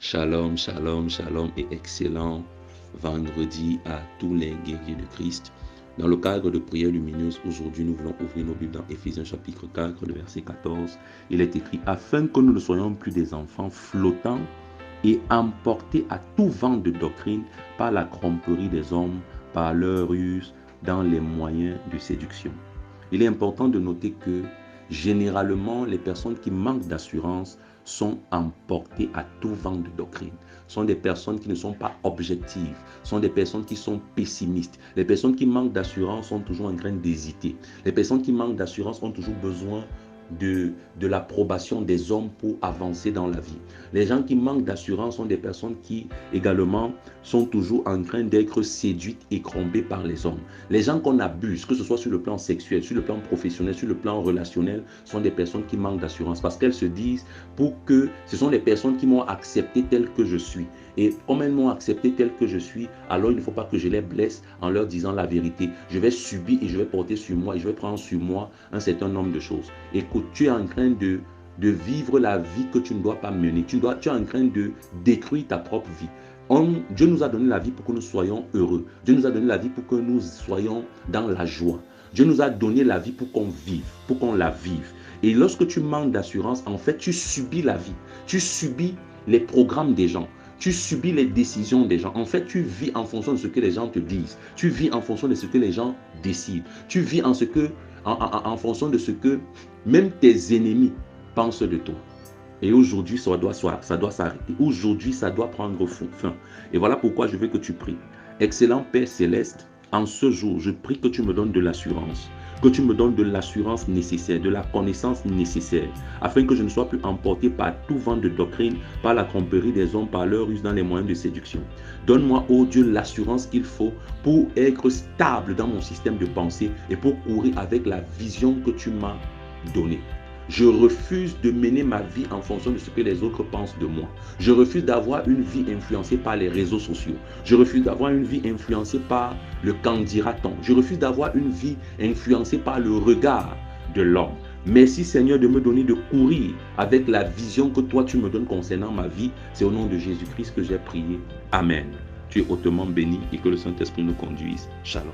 Shalom, shalom, shalom et excellent vendredi à tous les guerriers de Christ. Dans le cadre de prière lumineuse, aujourd'hui nous voulons ouvrir nos Bibles dans Éphésiens chapitre 4, le verset 14. Il est écrit « Afin que nous ne soyons plus des enfants flottants et emportés à tout vent de doctrine par la tromperie des hommes, par leur ruse dans les moyens de séduction. » Il est important de noter que généralement, les personnes qui manquent d'assurance sont emportées à tout vent de doctrine. Sont des personnes qui ne sont pas objectives, sont des personnes qui sont pessimistes. Les personnes qui manquent d'assurance sont toujours en train d'hésiter. Les personnes qui manquent d'assurance ont toujours besoin de l'approbation des hommes pour avancer dans la vie. Les gens qui manquent d'assurance sont des personnes qui également sont toujours en train d'être séduites et trompées par les hommes. Les gens qu'on abuse, que ce soit sur le plan sexuel, sur le plan professionnel, sur le plan relationnel, sont des personnes qui manquent d'assurance parce qu'elles se disent que ce sont des personnes qui m'ont accepté tel que je suis. Et comme elles m'ont accepté tel que je suis, alors il ne faut pas que je les blesse en leur disant la vérité. Je vais subir et je vais porter sur moi et je vais prendre sur moi un certain nombre de choses. Écoute, tu es en train de vivre la vie que tu ne dois pas mener. Tu es en train de détruire ta propre vie. Dieu nous a donné la vie pour que nous soyons heureux. Dieu nous a donné la vie pour que nous soyons dans la joie. Dieu nous a donné la vie pour qu'on vive, pour qu'on la vive. Et lorsque tu manques d'assurance, en fait, tu subis la vie. Tu subis les programmes des gens. Tu subis les décisions des gens. En fait, tu vis en fonction de ce que les gens te disent. Tu vis en fonction de ce que les gens décident. Tu vis en fonction de ce que même tes ennemis pensent de toi. Et aujourd'hui, ça doit s'arrêter. Aujourd'hui, ça doit prendre fin. Et voilà pourquoi je veux que tu pries. Excellent Père Céleste, en ce jour, je prie que tu me donnes de l'assurance. Que tu me donnes de l'assurance nécessaire, de la connaissance nécessaire, afin que je ne sois plus emporté par tout vent de doctrine, par la tromperie des hommes, par leur ruse dans les moyens de séduction. Donne-moi, ô Dieu, l'assurance qu'il faut pour être stable dans mon système de pensée et pour courir avec la vision que tu m'as donnée. Je refuse de mener ma vie en fonction de ce que les autres pensent de moi. Je refuse d'avoir une vie influencée par les réseaux sociaux. Je refuse d'avoir une vie influencée par le qu'en dira-t-on. Je refuse d'avoir une vie influencée par le regard de l'homme. Merci Seigneur de me donner de courir avec la vision que toi tu me donnes concernant ma vie. C'est au nom de Jésus-Christ que j'ai prié. Amen. Tu es hautement béni et que le Saint-Esprit nous conduise. Shalom.